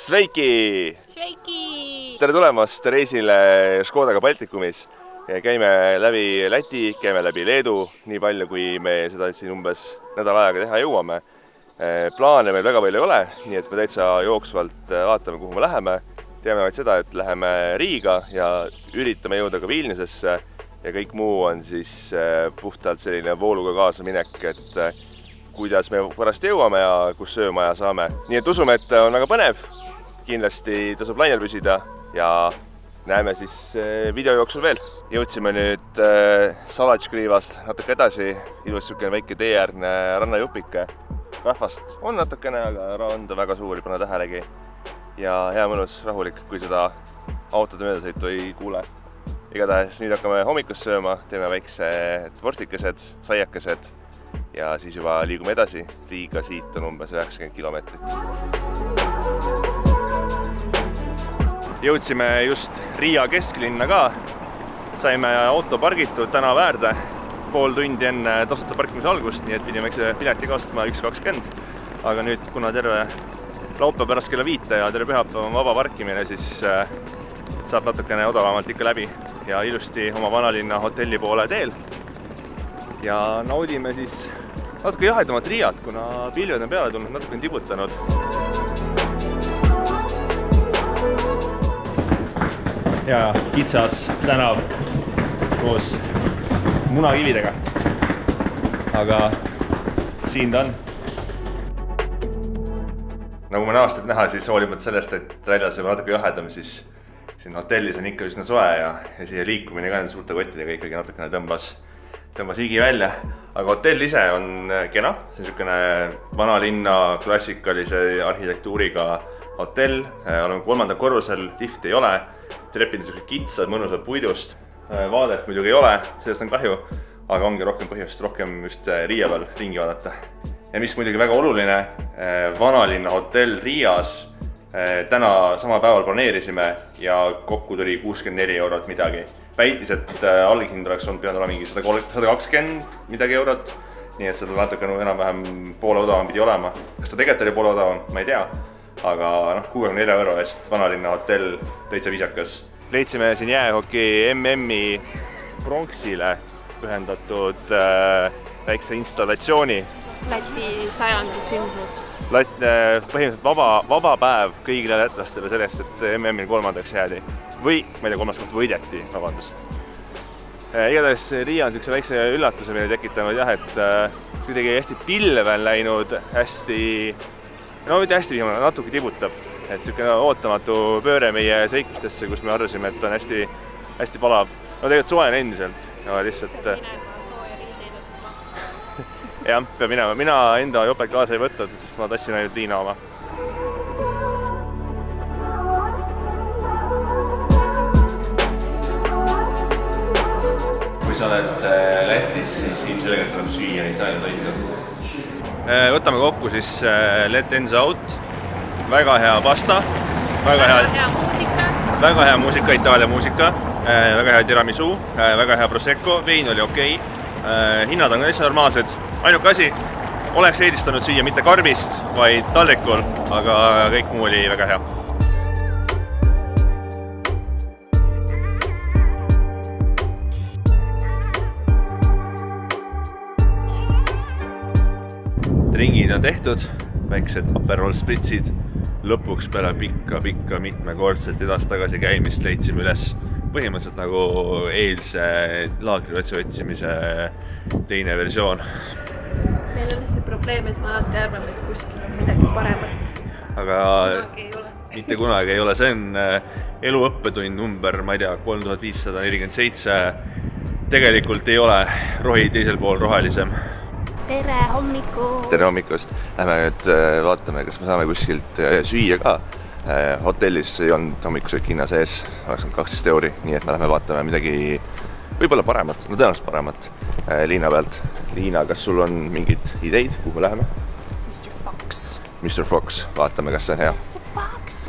Sveiki! Sveiki! Tere tulemast reisile Škodaga Baltikumis. Käime läbi Läti, käime läbi Leedu, nii palju kui me seda siin umbes nädala ajaga teha jõuame. Plaane meil väga palju ei ole, nii et me täitsa jooksvalt vaatame, kuhu me läheme. Teame vaid seda, et läheme Riiga ja üritame jõuda ka Vilniusesse ja kõik muu on siis puhtalt selline vooluga kaasa minek, et kuidas me pärast jõuame ja kus söömaja saame. Nii et usume, et on väga põnev. Kindlasti tasub lainel püsida ja näeme siis video jooksul veel. Jõudsime nüüd Salatškriivast natuke edasi. Ilus sükene väike teeäärne rannajupike. Rahvast on natukene, aga rand on väga suur, ei pane tähelegi. Ja hea mõnus, rahulik, kui seda autode möödasõitu ei kuule. Igatahes nüüd hakkame hommikust sööma, teeme väiksed vorstikesed, saiakesed ja siis juba liigume edasi. Riiga siit on umbes 90 kilomeetrit. Jõudsime just Riia kesklinna ka. Saime auto pargitud täna väärde pool tundi enne tasuta parkimise algust, nii et pidime pileti kostma 1.20. Aga nüüd, kuna terve laupäev pärast kella 5 ja terve pühapäev on vaba parkimine, siis saab natukene odavamalt ikka läbi ja ilusti oma vanalinna hotelli poole teel. Ja naudime siis natuke jahedamat Riiat, kuna pilved on peale tulnud, natuke on tibutanud. Ja kitsas tänav koos munakividega. Aga siin ta on. Nagu me näost näha, siis hoolimata sellest, et väljas on natuke jahedam, siis siin hotellis on ikka üsna soe ja siia liikumine ka suurte kottidega ikkagi natukene tõmbas higi välja. Aga hotell ise on kena, see on niisugune vanalinna klassikalise arhitektuuriga hotell. Oleme 3. korrusel, lifti ei ole, trepid on kitsad, mõnusad puidust. Vaadet muidugi ei ole, sellest on kahju, aga ongi rohkem põhjust, rohkem just Riia peal ringi vaadata. Ja mis muidugi väga oluline, vanalinna hotell Riias täna sama päeval planeerisime ja kokku tuli 64 eurot midagi. Väitis, et alghind oleks olnud pidanud olema mingi 120 midagi eurot, nii et seda natuke enam-vähem poole odavam pidi olema. Kas ta tegelikult oli poole odavam, ma ei tea, aga 64 euro eest vanalinna hotell täitsa viisakas. Leidsime siin jäähoki MM-i pronksile pühendatud väikse installatsiooni. Läti 100. sündmus. Põhimõtteliselt vaba päev kõigile lätlastele sellest, et MM-il 3. jäädi. Või, ma ei tea, 3. koht võideti, vabandust. Igatahes Riia on niisuguse väikse üllatuse meile tekitanud, jah, et kuidagi hästi pilvel läinud, hästi, no mitte hästi vihmane, natuke tibutab. Et niisugune ootamatu pööre meie seiklustesse, kus me arvasime, et on hästi palav. No tegelikult soe on endiselt, aga lihtsalt jah, peab minema. Mina enda jopet kaasa ei võtnud, sest ma tassin ainult Liina oma. Kui sa oled Lätis, siis ilmselgelt tuleb süüa Itaalia toidu. Võtame kokku siis Let Enzo Out. Väga hea pasta. Väga hea muusika, Itaalia muusika. Väga hea tiramisu, väga hea prosecco. Vein oli okei. Hinnad on hästi normaalsed. Ainuke asi, oleks eelistanud süüa mitte karbist, vaid taldrikul, aga kõik muu oli väga hea. Ringid on tehtud, väiksed Aperol spritsid. Lõpuks peale pikka mitmekordset edasi-tagasi käimist leidsime üles põhimõtteliselt nagu eilse laagriotsi otsimise teine versioon. Meil on see probleem, et ma alati arvan, et kuskil on midagi paremat. Aga mitte kunagi ei ole. See on eluõppetund number, ma ei tea, 3547. Tegelikult ei ole rohi teisel pool rohelisem. Tere hommikust! Tere hommikust! Lähme nüüd vaatame, kas me saame kuskilt süüa ka. Hotellis ei olnud hommikusöök hinna sees, oleks 12 euri, nii et me lähme vaatame midagi võib-olla paremat, no tõenäoliselt paremat Liina pealt. Liina, kas sul on mingid ideid, kuhu me läheme? Mr. Fox, vaatame, kas see on hea. Mr. Fox!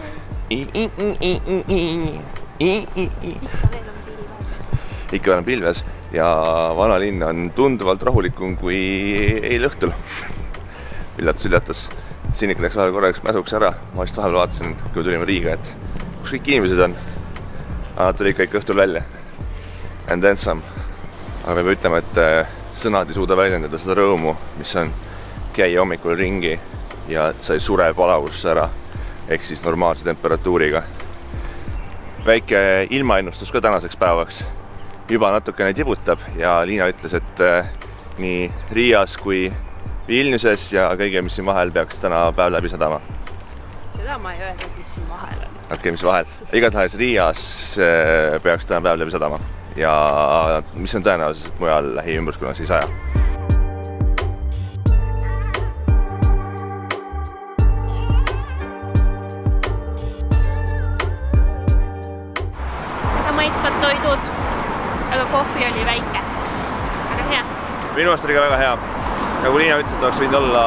Ikka veel on pilves ja vanalinn on tunduvalt rahulikum kui eile õhtul. Üllatus. Sinik läks vahel korraks mäsuks ära, ma vist vahel vaatasin, kui tulime Riiga, et kus kõik inimesed on. Aga nad tuli ikka õhtul välja. And then some. Aga peab ütlema, et sõnad ei suuda väljendada seda rõõmu, mis on käia hommikul ringi ja sa ei sure palavusse ära, ehk siis normaalse temperatuuriga. Väike ilmaennustus ka tänaseks päevaks juba natukene tibutab ja Liina ütles, et nii Riias kui Vilniuses ja kõige, mis siin vahel peaks täna päev läbi sadama. Seda ma ei öelnud, mis siin vahel on. Okei, mis vahel? Igatahes Riias peaks täna päev läbi sadama ja mis on tõenäoliselt, et mujal lähiümbruskonnas ei saja. Maitsvad toidud, aga kohvi oli väike. Aga hea. Minu meelest oli ka väga hea. Nagu Liina ütles, et oleks võinud olla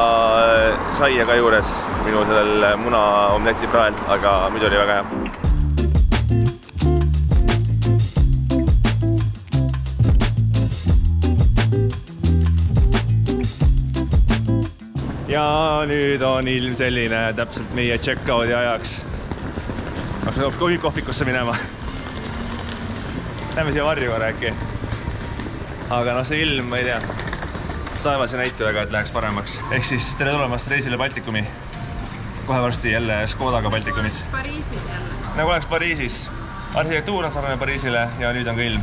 saia ka juures minu sellel muna omleti prael, aga muidu oli väga hea. Ja nüüd on ilm selline täpselt meie check-out'i ajaks. Hakkas kohvikusse minema. Lähme siia varju korra äkki. Aga see ilm, ma ei tea, taevas ei näitu väga, et läheks paremaks. Ehk siis tere tulemast reisile Baltikumi. Kohe varsti jälle Škodaga Baltikumis. Pariisis jälle. Nagu oleks Pariisis. Arhitektuur on sarnane Pariisile ja nüüd on ka ilm.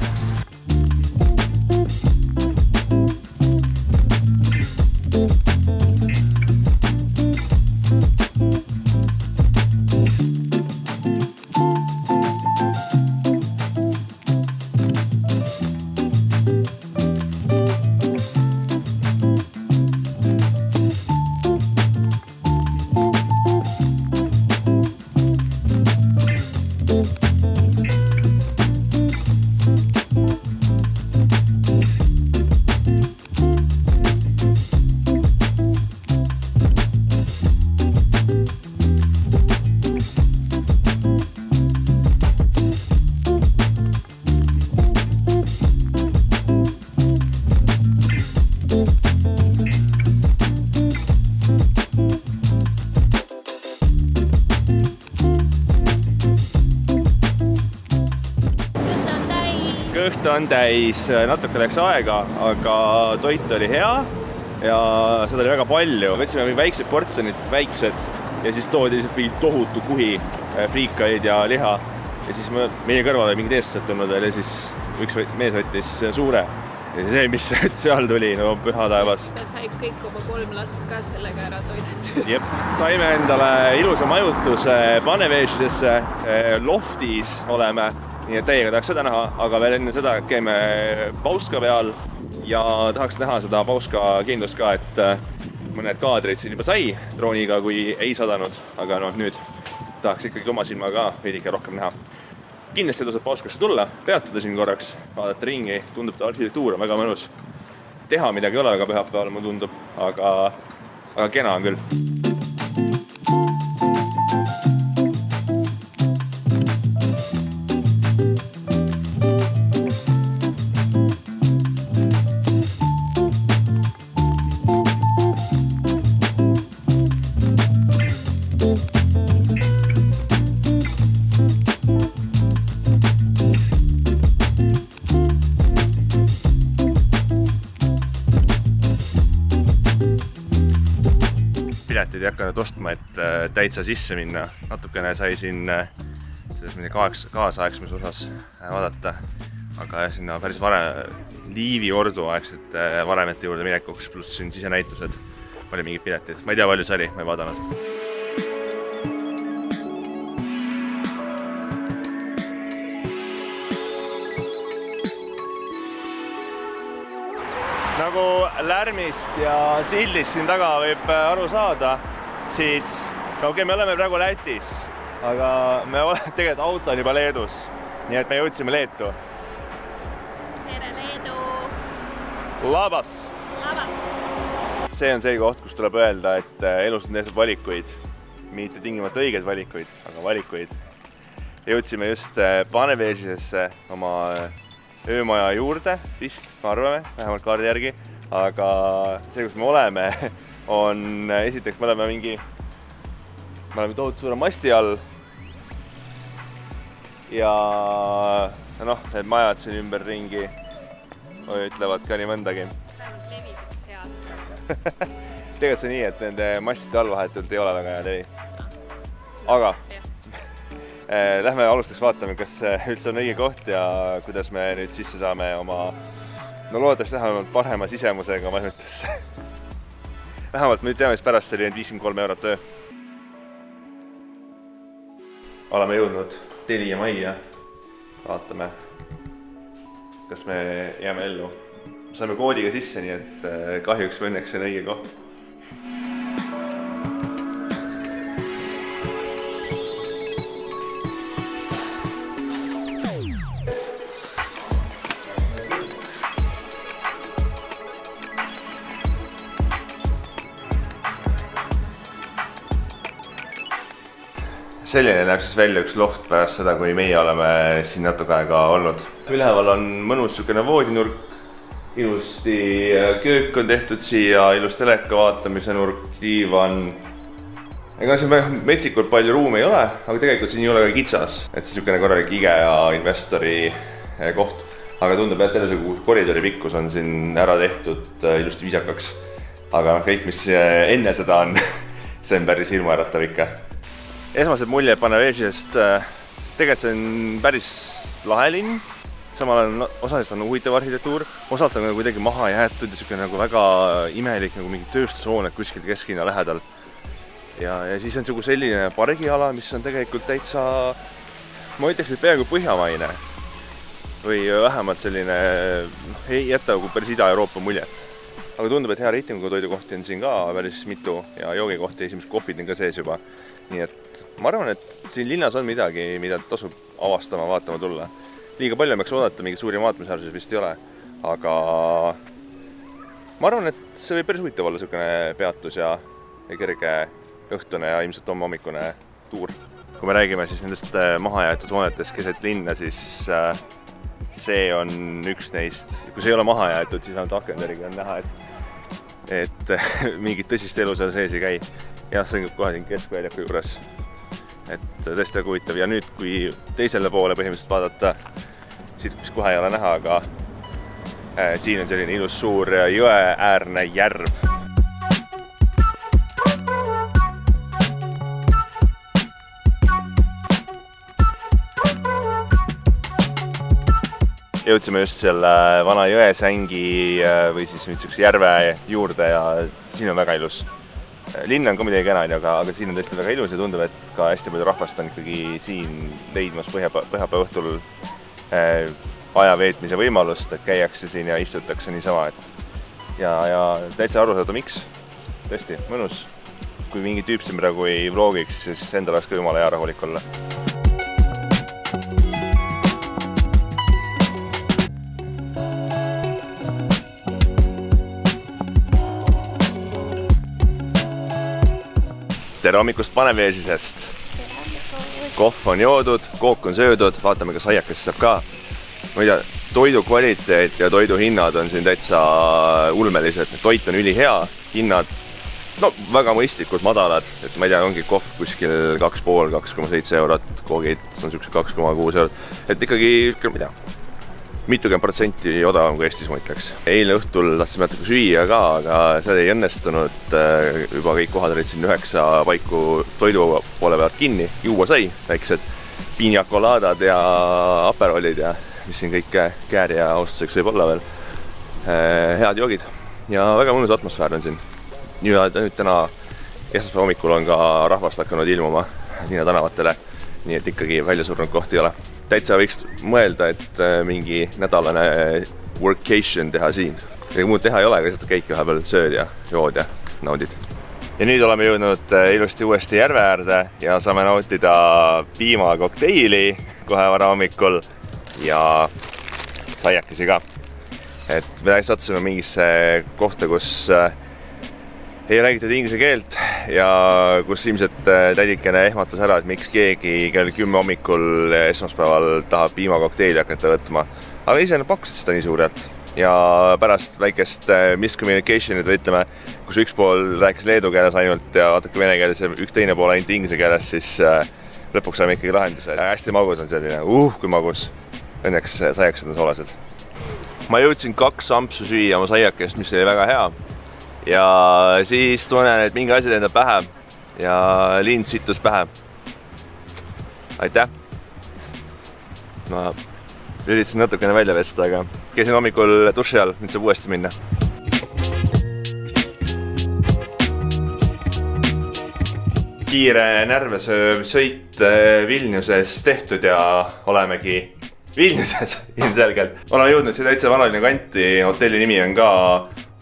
Kõht on täis, natuke läks aega, aga toit oli hea ja seda oli väga palju. Võtsime väiksed portsjonid, väiksed ja siis toodi lihtsalt tohutu kuhi friikaid ja liha. Ja siis meie kõrval oli mingid eestlased tulnud veel ja siis üks mees võttis suure. Ja see, mis seal tuli, no püha taevas. Ta sai kõik oma 3 last ka sellega ära toidetud. Jep, saime endale ilusa majutuse Panevežisesse, loftis oleme. Nii et teiega tahaks seda näha, aga veel enne seda käime Bauska peal ja tahaks näha seda Bauska kindlust ka, et mõned kaadrid siin juba sai drooniga, kui ei sadanud, aga nüüd tahaks ikkagi oma silma ka veidike rohkem näha. Kindlasti tasub Bauskasse tulla, peatuda siin korraks, vaadata ringi, tundub, et arhitektuur on väga mõnus. Teha midagi ei ole väga pühapäeval, mulle tundub, aga kena on küll. Piletid ei hakanud ostma, et täitsa sisse minna. Natukene sai siin selles kaasaegsemes osas vaadata, aga sinna päris Liivi ordu aegselt varemete juurde minekuks, pluss siin sisenäitused oli mingid piletid. Ma ei tea, palju see oli, ma ei vaadanud. Nagu lärmist ja sildist siin taga võib aru saada, siis me oleme praegu Lätis, aga me oleme tegelikult auto on juba Leedus, nii et me jõudsime Leetu. Tere Leedu! Labas! Labas! See on see koht, kus tuleb öelda, et elus on tehtud valikuid, mitte tingimata õigeid valikuid, aga valikuid. Jõudsime just Panevežisesse oma öömaja juurde, vist, me arvame, vähemalt kaardi järgi, aga see, kus me oleme, on esiteks, me oleme mingi me oleme tohutu suure masti all. Ja noh, need majad siin ümberringi ütlevad ka nii mõndagi. Tegelikult see nii, et nende mastide all vahetult ei ole väga hea levi. Aga lähme alustaks vaatame, kas üldse on õige koht ja kuidas me nüüd sisse saame oma loodetavasti vähemalt parema sisemusega majutesse. Vähemalt me nüüd teame, mis pärast see oli 53 € töö. Oleme jõudnud Telia majja. Vaatame, kas me jääme ellu. Saame koodiga sisse, nii et kahjuks või õnneks on õige koht. Selline näeb siis välja üks loft pärast seda, kui meie oleme siin natuke aega olnud. Üleval on mõnus sükene voodinurk, ilusti köök on tehtud siia, ilus teleka vaatamise nurk, diivan. Ega siin metsikult palju ruumi ei ole, aga tegelikult siin ei ole ka kitsas. Et see sükene korralik IKEA investori koht. Aga tundub, et terve koridori pikkus on siin ära tehtud ilusti viisakaks. Aga kõik, mis enne seda on, see on päris hirmuäratav ikka. Esmased mulje Panevežisest, tegelikult see on päris lahe linn, samal ajal osaliselt on huvitav arhitektuur, osalt on kuidagi maha jäetud ja selline nagu väga imelik nagu mingi tööstushooned kuskil kesklinna lähedal. Ja siis on selline pargiala, mis on tegelikult täitsa, ma ütleks, et peaaegu põhjamaine või vähemalt selline, ei jäta päris Ida-Euroopa muljet. Aga tundub, et hea reitingu toidukohti on siin ka päris mitu ja joogikohti, esimesed kohvid on ka sees juba. Nii et ma arvan, et siin linnas on midagi, mida tasub avastama, vaatama tulla. Liiga palju peaks oodata, mingi suuri vaatamisväärsuses vist ei ole. Aga ma arvan, et see võib päris huvitav olla selline peatus ja kerge õhtune ja ilmselt hommikune tuur. Kui me räägime siis nendest mahajäetud hoonetest keset linna, siis see on üks neist. Kui see ei ole maha jäetud, siis ainult akenderiga on näha, et mingit tõsist elu seal sees ei käi. Jah, see on kohe keskväljaku juures. Et tõesti väga huvitav. Ja nüüd, kui teisele poole põhimõtteliselt vaadata, siit mis kohe ei ole näha, aga siin on selline ilus suur jõeäärne järv. Jõudsime just selle vana jõesängi või siis nüüd järve juurde ja siin on väga ilus. Linn on ka midagi kena, aga siin on tõesti väga ilus ja tundub, et ka hästi palju rahvast on ikkagi siin leidmas pühapäeva õhtul aja veetmise võimalust, et käiakse siin ja istutakse niisama. Ja täitsa aru saada, miks. Tõesti, mõnus. Kui mingi tüüp siin praegu ei vlogiks, siis endal oleks ka jumala hea rahulik olla. Tere hommikust Panevežisest. Kohv on joodud, kook on söödud, vaatame, kas aiakest saab ka. Ma ei tea, toidu kvaliteet ja toidu hinnad on siin täitsa ulmelised. Toit on ülihea, hinnad väga mõistlikult madalad. Et ma ei tea, ongi kohv kuskil 2,5–2,7 €, koogid on 2,6 €. Et ikkagi, mida? Mitukümmend protsenti odavam kui Eestis, ma ütleks. Eile õhtul tahtsime natuke süüa ka, aga see ei õnnestunud. Juba kõik kohad olid siin 9 paiku toidu poole pealt kinni. Juua sai, väiksed piña coladas ja aperolid ja mis siin kõik kääri ja austuseks võib olla veel. Head joogid ja väga mõnus atmosfäär on siin. Nüüd täna esmaspäeva hommikul on ka rahvast hakanud ilmuma linna tänavatele, nii et ikkagi välja surnud kohti ei ole. Täitsa võiks mõelda, et mingi nädalane workation teha siin. Ega muud teha ei ole, aga lihtsalt käik vahepeal sööd ja jood ja naudid. Ja nüüd oleme jõudnud ilusti uuesti järve äärde ja saame nautida piimakokteili kohe vara hommikul ja saiakesi ka. Et me sattusime mingisse kohta, kus ei räägitud inglise keelt ja kus ilmselt tädikene ehmatas ära, et miks keegi kell 10 hommikul esmaspäeval tahab piimakokteili hakata võtma. Aga ise nad pakkusid seda nii suurelt. ja pärast väikest miscommunication'it või ütleme, kus üks pool rääkis leedu keeles ainult ja natuke vene keeles ja üks teine pool ainult inglise keeles, siis lõpuks saime ikkagi lahenduse. Hästi magus on selline, kui magus. Õnneks saiakesed on soolased. Ma jõudsin 2 ampsu süüa oma saiakest, mis oli väga hea. Ja siis tunnen, et mingi asi lendab pähe ja lind sittus pähe. Aitäh! Ma üritasin natukene välja vesta, aga käisin hommikul duši all, nüüd saab uuesti minna. Kiire närvesööv sõit Vilniuses tehtud ja olemegi Vilniuses ilmselgelt. Oleme jõudnud siia täitsa vanaline kanti, hotelli nimi on ka,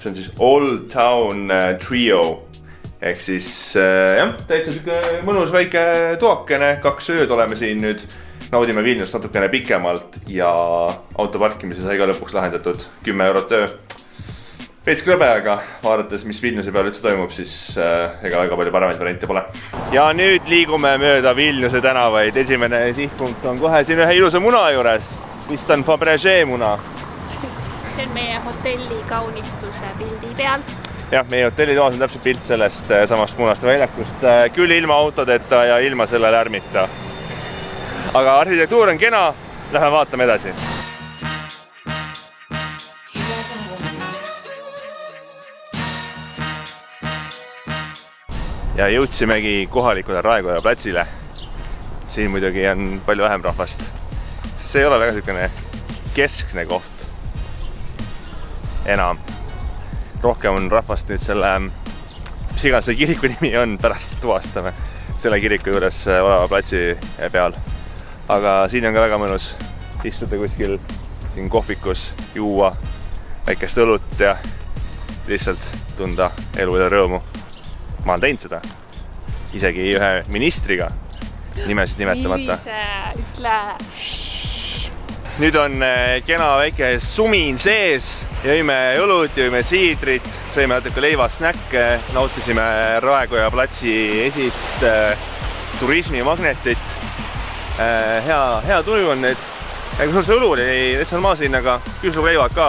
see on siis Old Town Trio. Ehk siis jah, täitsa mõnus väike toakene, 2 ööd oleme siin nüüd. Naudime Vilniust natukene pikemalt ja auto parkimise sai ka lõpuks lahendatud 10 eurot öö. Veits krõbe, aga vaadates, mis Vilniuse peal üldse toimub, siis ega väga palju paremaid variante pole. Ja nüüd liigume mööda Vilniuse tänavaid. Esimene sihtpunkt on kohe siin ühe ilusa muna juures. Vist on Fabergé muna. See on meie hotelli kaunistuse pildi peal. Jah, meie hotelli toas on täpselt pilt sellest samast munast väljakust. Küll ilma autodeta ja ilma selle lärmita. Aga arhitektuur on kena, lähme vaatame edasi. Ja jõudsimegi kohalikule Raekoja platsile. Siin muidugi on palju vähem rahvast. Sest see ei ole väga selline keskne koht. Enam. Rohkem on rahvast nüüd selle, mis iganes see kiriku nimi on, pärast tuvastame selle kiriku juures oleva platsi peal. Aga siin on ka väga mõnus istuda kuskil siin kohvikus, juua väikest õlut ja lihtsalt tunda elu ja rõõmu. Ma olen teinud seda. Isegi ühe ministriga nimesid nimetamata. Ütle. Nüüd on kena väike sumin sees. Jõime õlut, jõime siidrit, sõime natuke leivasnäkke, nautisime Raekoja platsi esist turismimagnetit. Hea tuju on nüüd. Kui see õlu oli täitsa normaalse hinnaga, küll sul leivad ka.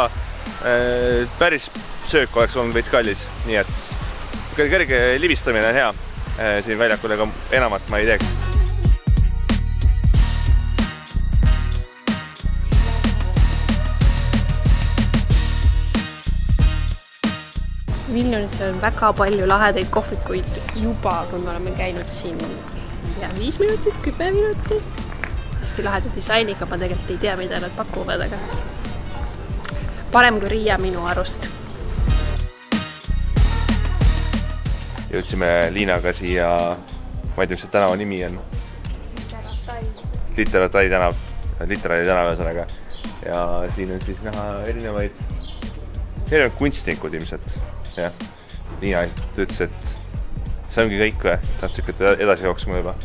Päris söök oleks olnud veits kallis, nii et kerge libistamine on hea. Siin väljakul ega enamat ma ei teeks. Vilniuses on väga palju lahedaid kohvikuid juba, kui me oleme käinud siin 5 minutit, 10 minutit. Hästi laheda disainiga, ma tegelikult ei tea, mida nad pakuvad, aga parem kui Riia minu arust. Jõudsime Liinaga siia, ma ei tea, mis see tänava nimi on. Literatai tänav, ühesõnaga. Ja siin on siis näha erinevaid kunstnikud ilmselt. Ja. Liina ütles, et see ongi kõik või, tahad sükata edasi jooksma juba.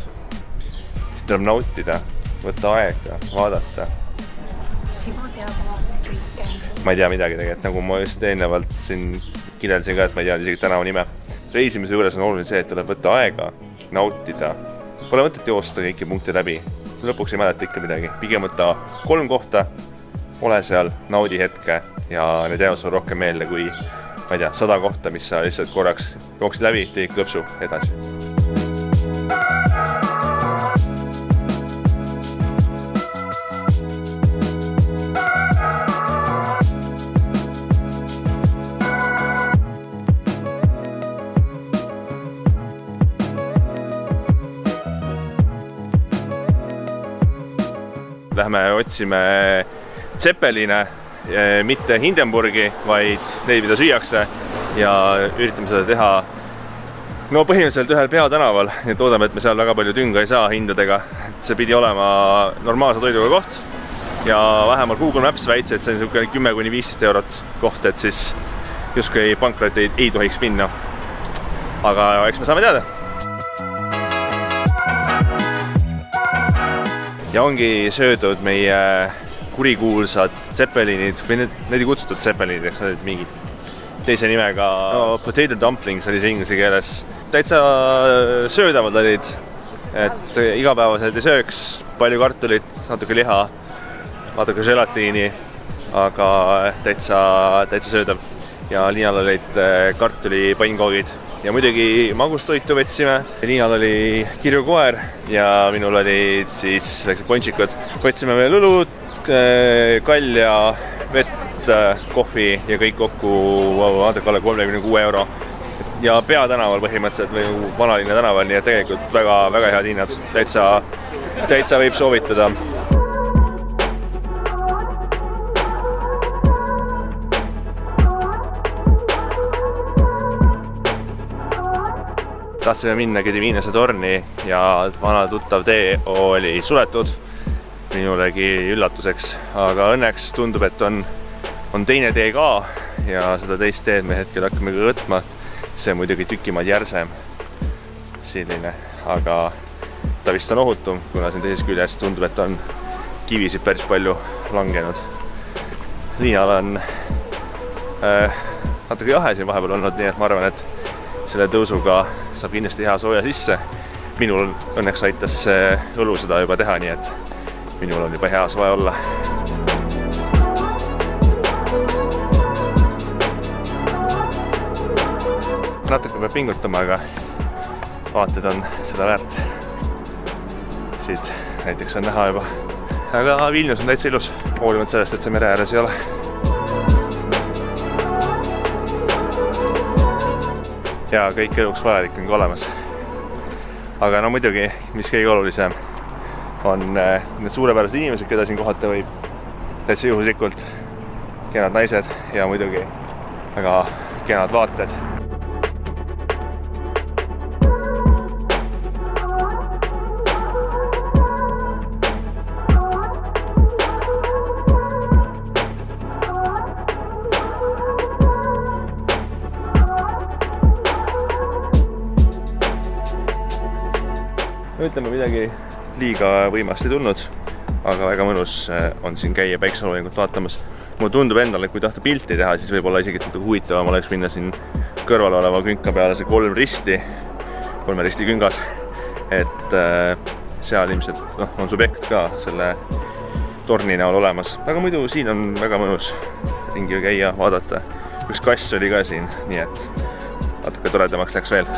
Siis tuleb nautida, võtta aega, vaadata. Sima teab kõike. Ma ei tea midagi tegelikult, nagu ma just eelnevalt siin kirjeldasin ka, et ma ei tea isegi tänava nime. Reisimise juures on oluline see, et tuleb võtta aega, nautida. Pole mõtet joosta kõiki punkte läbi. Lõpuks ei mäleta ikka midagi. Pigem võtta 3 kohta, ole seal, naudi hetke ja need jäävad sulle rohkem meelde kui, ma ei tea, 100 kohta, mis sa lihtsalt korraks jooksid läbi, teid klõpsu edasi. Lähme otsime Zeppeline, mitte Hindenburgi, vaid neid, mida süüakse ja üritame seda teha põhimõtteliselt ühel peatanaval, nii et loodame, et me seal väga palju tünga ei saa hindadega. See pidi olema normaalse toiduga koht ja vähemalt Google Maps väitsi, et see on 10–15 eurot koht, et siis justkui pankrot ei tohiks minna. Aga eks me saame teada. Ja ongi söödud meie kurikuulsad zeppelinid, või need ei kutsutud zeppelinid, eks need mingi teise nimega potato dumplings oli see inglise keeles. Täitsa söödavad olid, et igapäevaselt ei sööks, palju kartulit, natuke liha, natuke gelatiini aga täitsa söödav. Ja Liinal olid kartuli pannkoogid ja muidugi magustoitu võtsime. Liinal oli kirjukoer ja minul olid siis väiksed pontsikud. Võtsime veel õlut, kalja, vett, kohvi ja kõik kokku natuke alla 36 euro. Ja peatänaval põhimõtteliselt või Vanalinna tänaval, nii et tegelikult väga head hinnad. Täitsa võib soovitada. Tahtsime minna Gediminese torni ja vana tuttav tee oli suletud minulegi üllatuseks, aga õnneks tundub, et on teine tee ka ja seda teist teed me hetkel hakkame ka võtma. See muidugi tükimaad järsem selline, aga ta vist on ohutum, kuna siin teises küljes tundub, et on kivisid päris palju langenud. Liinal on natuke jahe siin vahepeal olnud, nii et ma arvan, et selle tõusuga saab kindlasti hea sooja sisse. Minul õnneks aitas õlu seda juba teha, nii et minul on juba hea soe olla. Natuke peab pingutama, aga vaated on seda väärt. Siit näiteks on näha juba. Aga Vilnius on täitsa ilus, hoolimata sellest, et see mere ääres ei ole. Ja kõik eluks vajalik on ka olemas. Aga no muidugi, mis kõige olulisem on need suurepärased inimesed, keda siin kohata võib. Täitsa juhuslikult kenad naised ja muidugi väga kenad vaated. Ütleme midagi liiga võimast ei tulnud, aga väga mõnus on siin käia päikseloolingut vaatamas. Mulle tundub endale, et kui tahta pilti teha, siis võib-olla isegi huvitavam oleks minna siin kõrval oleva künka peale see kolme risti küngas. Et seal ilmselt on subjekt ka selle torni näol olemas. Aga muidu siin on väga mõnus ringi käia, vaadata. Üks kass oli ka siin, nii et natuke toredamaks läks veel.